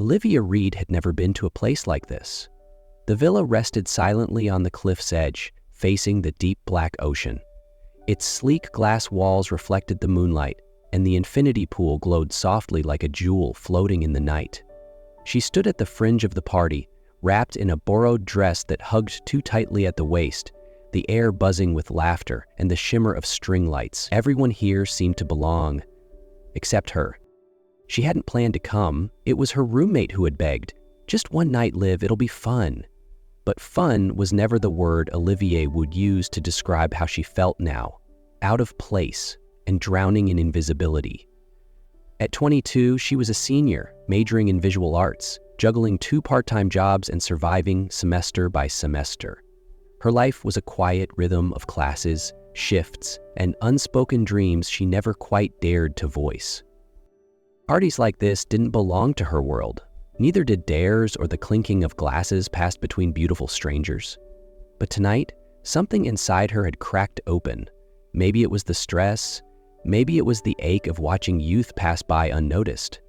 Olivia Reid had never been to a place like this. The villa rested silently on the cliff's edge, facing the deep black ocean. Its sleek glass walls reflected the moonlight, and the infinity pool glowed softly like a jewel floating in the night. She stood at the fringe of the party, wrapped in a borrowed dress that hugged too tightly at the waist, the air buzzing with laughter and the shimmer of string lights. Everyone here seemed to belong, except her. She hadn't planned to come. It was her roommate who had begged. "Just one night, Liv, it'll be fun." But fun was never the word Olivia would use to describe how she felt now, out of place and drowning in invisibility. At 22, she was a senior, majoring in visual arts, juggling 2 part-time jobs and surviving semester by semester. Her life was a quiet rhythm of classes, shifts, and unspoken dreams she never quite dared to voice. Parties like this didn't belong to her world. Neither did dares or the clinking of glasses passed between beautiful strangers. But tonight, something inside her had cracked open. Maybe it was the stress, maybe it was the ache of watching youth pass by unnoticed.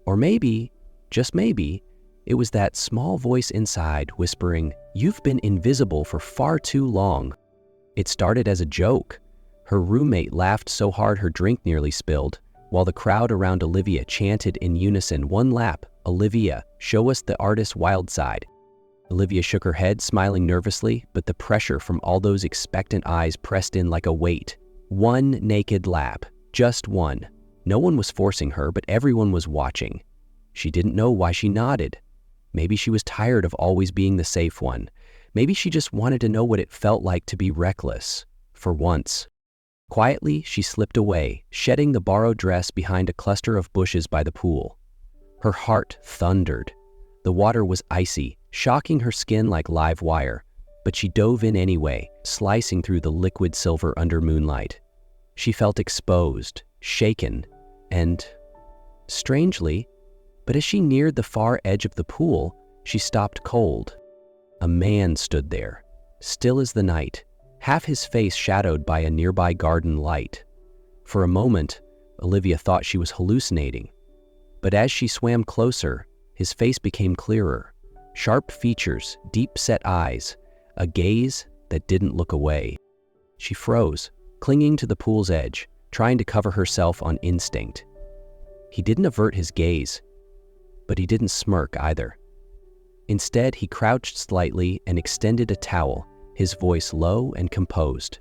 Or maybe, just maybe, it was that small voice inside whispering, "You've been invisible for far too long." It started as a joke. Her roommate laughed so hard her drink nearly spilled, while the crowd around Olivia chanted in unison, "One lap, Olivia, show us the artist's wild side." Olivia shook her head, smiling nervously, but the pressure from all those expectant eyes pressed in like a weight. One naked lap, just one. No one was forcing her, but everyone was watching. She didn't know why she nodded. Maybe she was tired of always being the safe one. Maybe she just wanted to know what it felt like to be reckless, for once. Quietly, she slipped away, shedding the borrowed dress behind a cluster of bushes by the pool. Her heart thundered. The water was icy, shocking her skin like live wire, but she dove in anyway, slicing through the liquid silver under moonlight. She felt exposed, shaken, and, strangely, but as she neared the far edge of the pool, she stopped cold. A man stood there, still as the night, half his face shadowed by a nearby garden light. For a moment, Olivia thought she was hallucinating. But as she swam closer, his face became clearer. Sharp features, deep-set eyes, a gaze that didn't look away. She froze, clinging to the pool's edge, trying to cover herself on instinct. He didn't avert his gaze, but he didn't smirk either. Instead, he crouched slightly and extended a towel, his voice low and composed.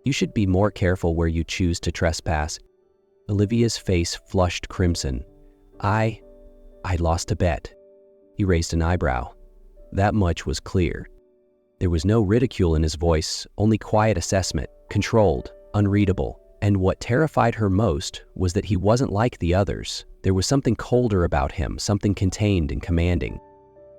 "You should be more careful where you choose to trespass." Olivia's face flushed crimson. I lost a bet." He raised an eyebrow. That much was clear. There was no ridicule in his voice, only quiet assessment, controlled, unreadable. And what terrified her most was that he wasn't like the others. There was something colder about him, something contained and commanding.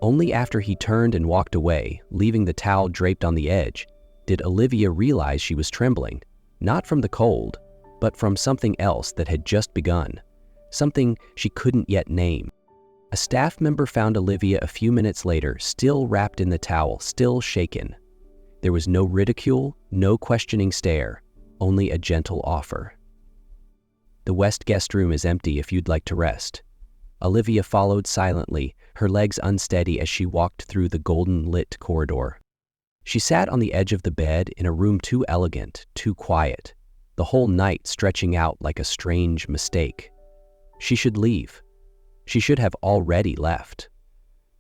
Only after he turned and walked away, leaving the towel draped on the edge, did Olivia realize she was trembling, not from the cold, but from something else that had just begun, something she couldn't yet name. A staff member found Olivia a few minutes later, still wrapped in the towel, still shaken. There was no ridicule, no questioning stare, only a gentle offer. "The West guest room is empty if you'd like to rest." Olivia followed silently, her legs unsteady as she walked through the golden-lit corridor. She sat on the edge of the bed in a room too elegant, too quiet, the whole night stretching out like a strange mistake. She should leave. She should have already left.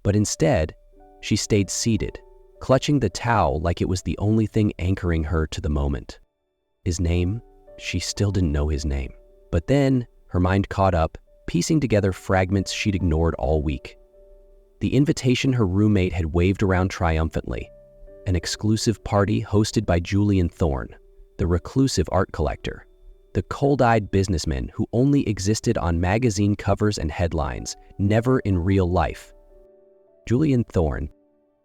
But instead, she stayed seated, clutching the towel like it was the only thing anchoring her to the moment. His name? She still didn't know his name. But then, her mind caught up, piecing together fragments she'd ignored all week. The invitation her roommate had waved around triumphantly. An exclusive party hosted by Julian Thorne, the reclusive art collector, the cold-eyed businessman who only existed on magazine covers and headlines, never in real life. Julian Thorne,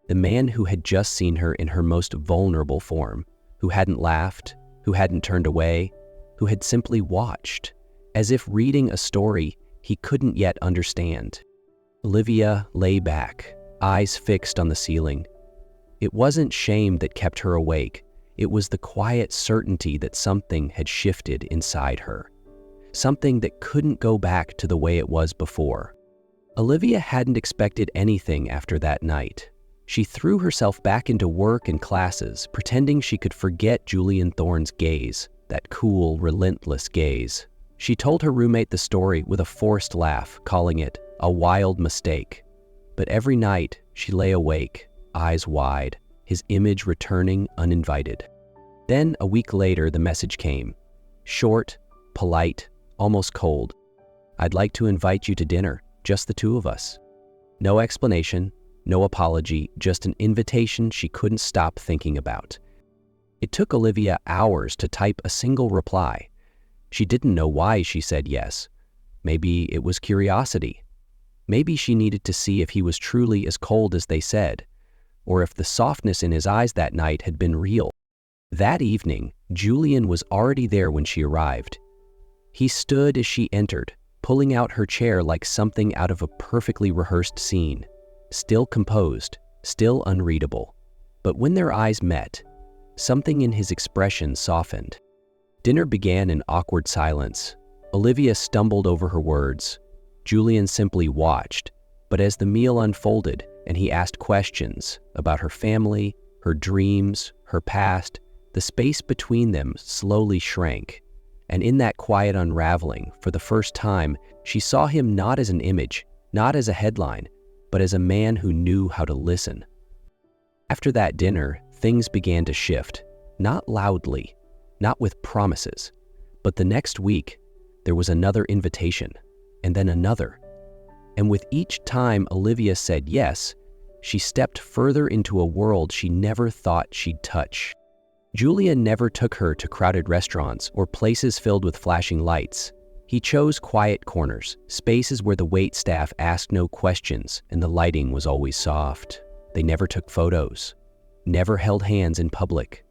the man who had just seen her in her most vulnerable form, who hadn't laughed, who hadn't turned away, who had simply watched, as if reading a story he couldn't yet understand. Olivia lay back, eyes fixed on the ceiling. It wasn't shame that kept her awake. It was the quiet certainty that something had shifted inside her. Something that couldn't go back to the way it was before. Olivia hadn't expected anything after that night. She threw herself back into work and classes, pretending she could forget Julian Thorne's gaze, that cool, relentless gaze. She told her roommate the story with a forced laugh, calling it a wild mistake. But every night, she lay awake, eyes wide, his image returning uninvited. Then, a week later, the message came. Short, polite, almost cold. "I'd like to invite you to dinner, just the two of us." No explanation, no apology, just an invitation she couldn't stop thinking about. It took Olivia hours to type a single reply. She didn't know why she said yes. Maybe it was curiosity. Maybe she needed to see if he was truly as cold as they said, or if the softness in his eyes that night had been real. That evening, Julian was already there when she arrived. He stood as she entered, pulling out her chair like something out of a perfectly rehearsed scene, still composed, still unreadable. But when their eyes met, something in his expression softened. Dinner began in awkward silence. Olivia stumbled over her words. Julian simply watched, but as the meal unfolded and he asked questions about her family, her dreams, her past, the space between them slowly shrank. And in that quiet unraveling, for the first time, she saw him not as an image, not as a headline, but as a man who knew how to listen. After that dinner, things began to shift, not loudly, not with promises, but the next week, there was another invitation, and then another. And with each time Olivia said yes, she stepped further into a world she never thought she'd touch. Julian never took her to crowded restaurants or places filled with flashing lights. He chose quiet corners, spaces where the waitstaff asked no questions and the lighting was always soft. They never took photos, never held hands in public.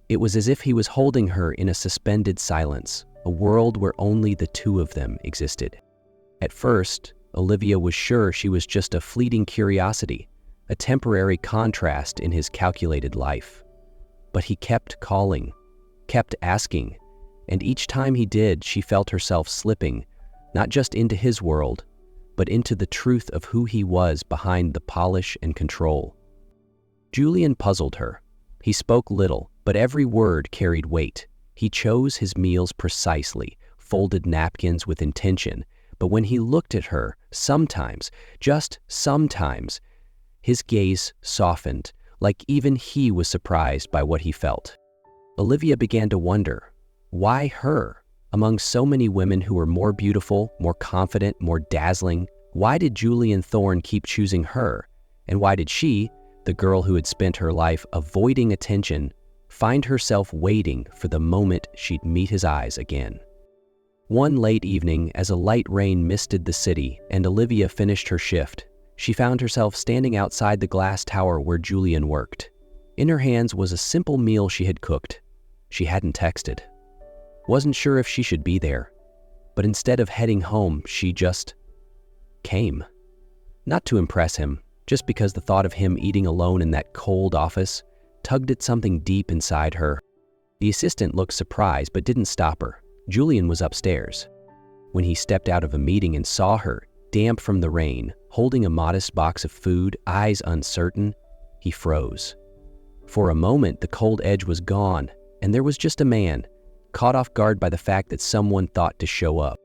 It was as if he was holding her in a suspended silence, a world where only the two of them existed. At first, Olivia was sure she was just a fleeting curiosity, a temporary contrast in his calculated life. But he kept calling, kept asking, and each time he did, she felt herself slipping, not just into his world, but into the truth of who he was behind the polish and control. Julian puzzled her. He spoke little, but every word carried weight. He chose his meals precisely, folded napkins with intention, but when he looked at her, sometimes, just sometimes, his gaze softened, like even he was surprised by what he felt. Olivia began to wonder, why her? Among so many women who were more beautiful, more confident, more dazzling, why did Julian Thorne keep choosing her? And why did she, the girl who had spent her life avoiding attention, find herself waiting for the moment she'd meet his eyes again? One late evening, as a light rain misted the city and Olivia finished her shift, she found herself standing outside the glass tower where Julian worked. In her hands was a simple meal she had cooked. She hadn't texted. Wasn't sure if she should be there. But instead of heading home, she just came. Not to impress him, just because the thought of him eating alone in that cold office tugged at something deep inside her. The assistant looked surprised but didn't stop her. Julian was upstairs. When he stepped out of a meeting and saw her, damp from the rain, holding a modest box of food, eyes uncertain, he froze. For a moment, the cold edge was gone, and there was just a man, caught off guard by the fact that someone thought to show up.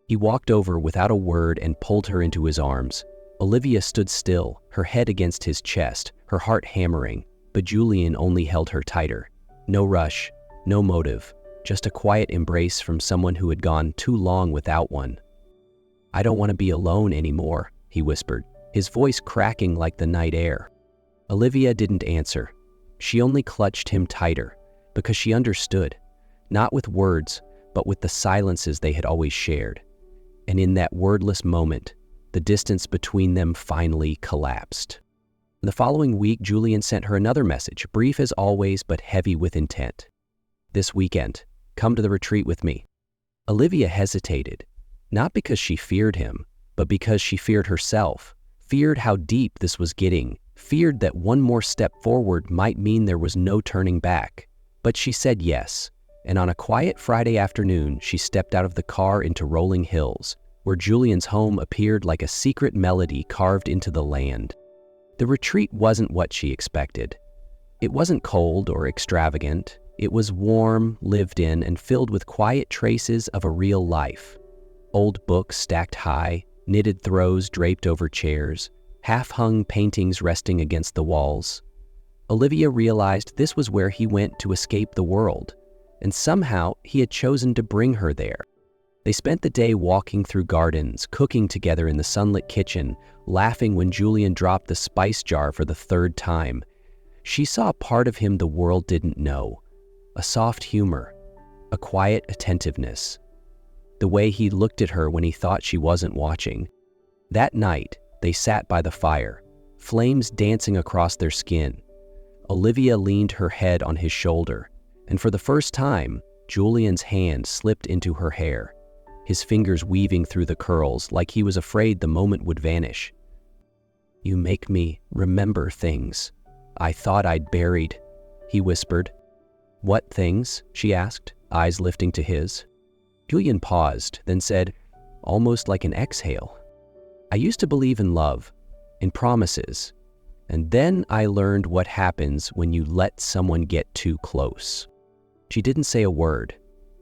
He walked over without a word and pulled her into his arms. Olivia stood still, her head against his chest, her heart hammering, but Julian only held her tighter. No rush, no motive, just a quiet embrace from someone who had gone too long without one. "I don't want to be alone anymore," he whispered, his voice cracking like the night air. Olivia didn't answer. She only clutched him tighter, because she understood, not with words, but with the silences they had always shared. And in that wordless moment, the distance between them finally collapsed. The following week, Julian sent her another message, brief as always, but heavy with intent. "This weekend, come to the retreat with me." Olivia hesitated, not because she feared him, but because she feared herself, feared how deep this was getting, feared that one more step forward might mean there was no turning back. But she said yes, and on a quiet Friday afternoon, she stepped out of the car into rolling hills, where Julian's home appeared like a secret melody carved into the land. The retreat wasn't what she expected. It wasn't cold or extravagant. It was warm, lived in, and filled with quiet traces of a real life. Old books stacked high, knitted throws draped over chairs, half-hung paintings resting against the walls. Olivia realized this was where he went to escape the world, and somehow he had chosen to bring her there. They spent the day walking through gardens, cooking together in the sunlit kitchen, laughing when Julian dropped the spice jar for the third time. She saw a part of him the world didn't know, a soft humor, a quiet attentiveness, the way he looked at her when he thought she wasn't watching. That night, they sat by the fire, flames dancing across their skin. Olivia leaned her head on his shoulder, and for the first time, Julian's hand slipped into her hair, his fingers weaving through the curls like he was afraid the moment would vanish. "You make me remember things I thought I'd buried," he whispered. "What things?" she asked, eyes lifting to his. Julian paused, then said, almost like an exhale, "I used to believe in love, in promises, and then I learned what happens when you let someone get too close." She didn't say a word.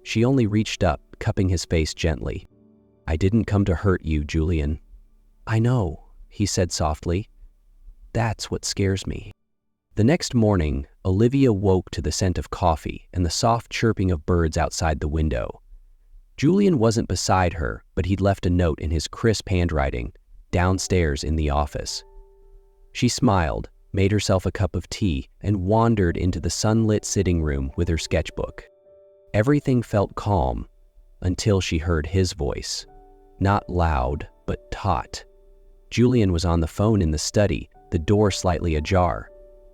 She only reached up, cupping his face gently. "I didn't come to hurt you, Julian." "I know," he said softly. "That's what scares me." The next morning, Olivia woke to the scent of coffee and the soft chirping of birds outside the window. Julian wasn't beside her, but he'd left a note in his crisp handwriting, downstairs in the office. She smiled, made herself a cup of tea, and wandered into the sunlit sitting room with her sketchbook. Everything felt calm until she heard his voice, not loud, but taut. Julian was on the phone in the study, the door slightly ajar.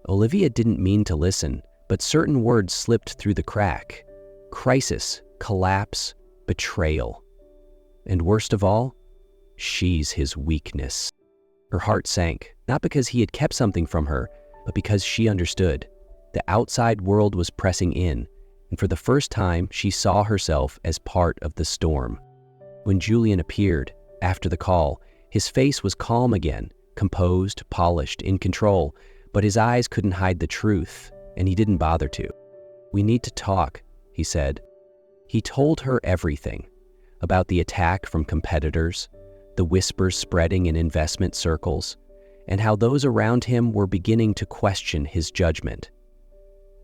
Olivia didn't mean to listen, but certain words slipped through the crack. Crisis, collapse, betrayal. And worst of all, she's his weakness. Her heart sank, not because he had kept something from her, but because she understood. The outside world was pressing in, and for the first time, she saw herself as part of the storm. When Julian appeared, after the call, his face was calm again, composed, polished, in control, but his eyes couldn't hide the truth, and he didn't bother to. "We need to talk," he said. He told her everything, about the attack from competitors, the whispers spreading in investment circles, and how those around him were beginning to question his judgment.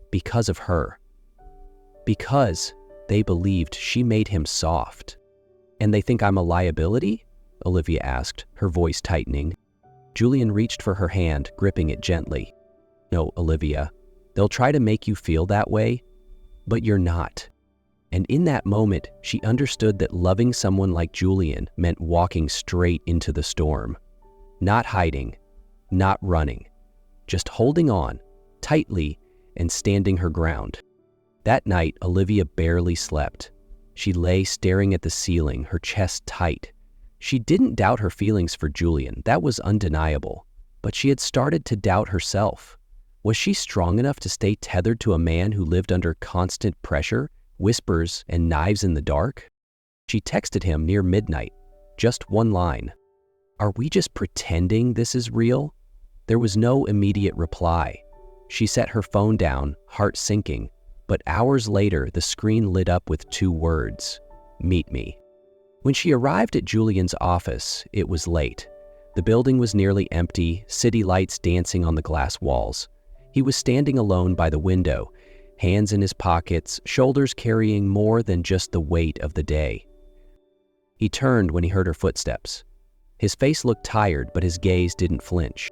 Because of her. Because they believed she made him soft. "And they think I'm a liability?" Olivia asked, her voice tightening. Julian reached for her hand, gripping it gently. "No, Olivia, they'll try to make you feel that way, but you're not." And in that moment, she understood that loving someone like Julian meant walking straight into the storm. Not hiding, not running, just holding on, tightly, and standing her ground. That night, Olivia barely slept. She lay staring at the ceiling, her chest tight. She didn't doubt her feelings for Julian, that was undeniable. But she had started to doubt herself. Was she strong enough to stay tethered to a man who lived under constant pressure, whispers, and knives in the dark? She texted him near midnight, just one line. "Are we just pretending this is real?" There was no immediate reply. She set her phone down, heart sinking, but hours later the screen lit up with 2 words, "Meet me." When she arrived at Julian's office, it was late. The building was nearly empty, city lights dancing on the glass walls. He was standing alone by the window, hands in his pockets, shoulders carrying more than just the weight of the day. He turned when he heard her footsteps. His face looked tired, but his gaze didn't flinch.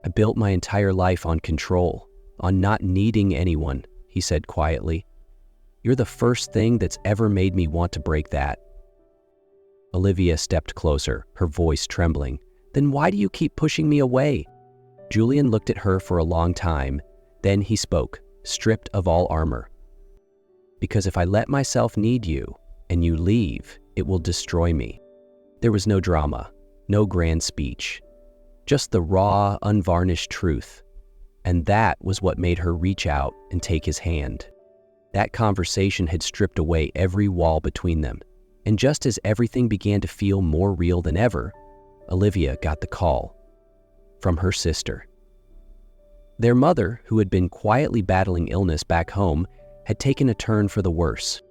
"I built my entire life on control, on not needing anyone," he said quietly. "You're the first thing that's ever made me want to break that." Olivia stepped closer, her voice trembling. "Then why do you keep pushing me away?" Julian looked at her for a long time. Then he spoke, stripped of all armor. "Because if I let myself need you, and you leave, it will destroy me." There was no drama, no grand speech, just the raw, unvarnished truth. And that was what made her reach out and take his hand. That conversation had stripped away every wall between them. And just as everything began to feel more real than ever, Olivia got the call from her sister. Their mother, who had been quietly battling illness back home, had taken a turn for the worse.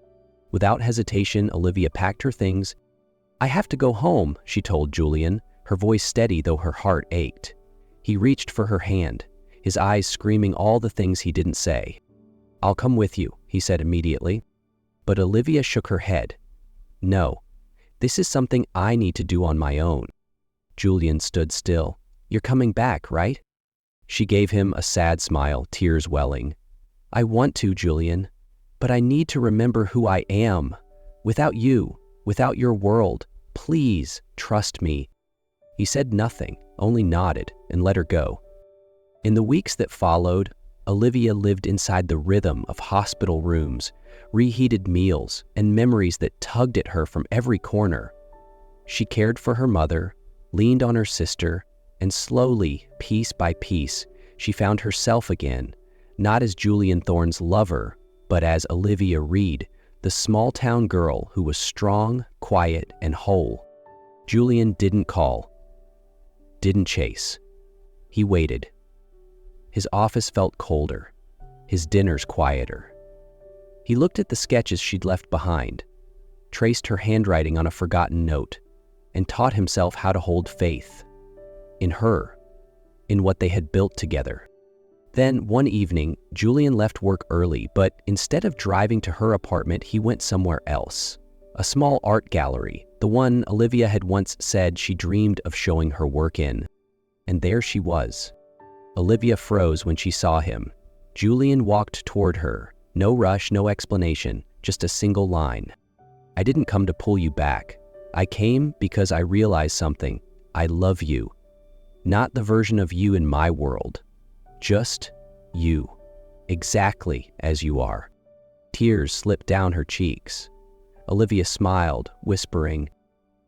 Without hesitation, Olivia packed her things. "I have to go home," she told Julian, her voice steady though her heart ached. He reached for her hand, his eyes screaming all the things he didn't say. "I'll come with you," he said immediately. But Olivia shook her head. "No, this is something I need to do on my own." Julian stood still. "You're coming back, right?" She gave him a sad smile, tears welling. "I want to, Julian, but I need to remember who I am. Without you, without your world, please trust me." He said nothing, only nodded and let her go. In the weeks that followed, Olivia lived inside the rhythm of hospital rooms, reheated meals, and memories that tugged at her from every corner. She cared for her mother, leaned on her sister, and slowly, piece by piece, she found herself again, not as Julian Thorne's lover, but as Olivia Reid, the small-town girl who was strong, quiet, and whole. Julian didn't call, didn't chase. He waited. His office felt colder, his dinners quieter. He looked at the sketches she'd left behind, traced her handwriting on a forgotten note, and taught himself how to hold faith. In her, in what they had built together. Then, one evening, Julian left work early, but instead of driving to her apartment, he went somewhere else. A small art gallery, the one Olivia had once said she dreamed of showing her work in. And there she was. Olivia froze when she saw him. Julian walked toward her. No rush, no explanation, just a single line. "I didn't come to pull you back. I came because I realized something. I love you. Not the version of you in my world. Just you. Exactly as you are." Tears slipped down her cheeks. Olivia smiled, whispering,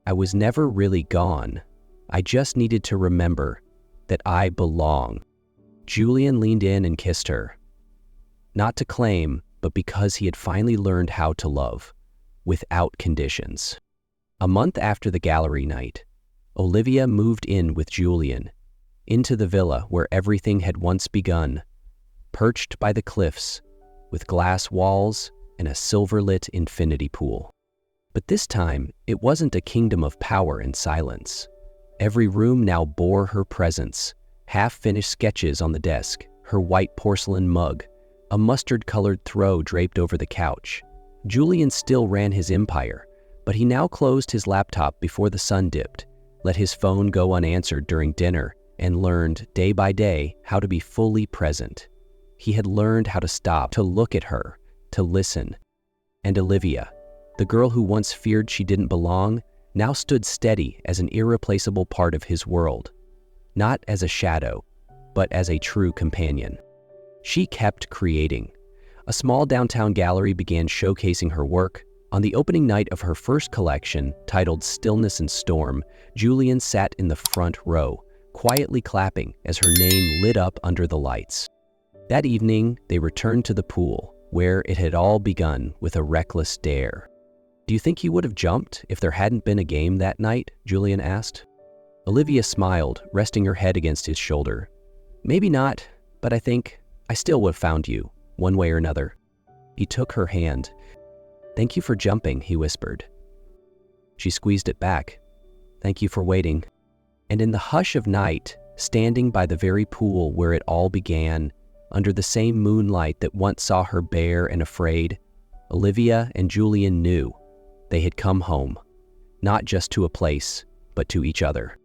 "I was never really gone. I just needed to remember that I belong." Julian leaned in and kissed her. Not to claim, but because he had finally learned how to love, without conditions. A month after the gallery night, Olivia moved in with Julian, into the villa where everything had once begun, perched by the cliffs, with glass walls and a silver-lit infinity pool. But this time, it wasn't a kingdom of power and silence. Every room now bore her presence, half-finished sketches on the desk, her white porcelain mug, a mustard-colored throw draped over the couch. Julian still ran his empire, but he now closed his laptop before the sun dipped, let his phone go unanswered during dinner, and learned, day by day, how to be fully present. He had learned how to stop, to look at her, to listen. And Olivia, the girl who once feared she didn't belong, now stood steady as an irreplaceable part of his world. Not as a shadow, but as a true companion. She kept creating. A small downtown gallery began showcasing her work. On the opening night of her first collection, titled Stillness and Storm, Julian sat in the front row, quietly clapping as her name lit up under the lights. That evening, they returned to the pool, where it had all begun with a reckless dare. "Do you think you would have jumped if there hadn't been a game that night?" Julian asked. Olivia smiled, resting her head against his shoulder. "Maybe not, but I think I still would have found you, one way or another." He took her hand. "Thank you for jumping," he whispered. She squeezed it back. "Thank you for waiting." And in the hush of night, standing by the very pool where it all began, under the same moonlight that once saw her bare and afraid, Olivia and Julian knew they had come home, not just to a place, but to each other.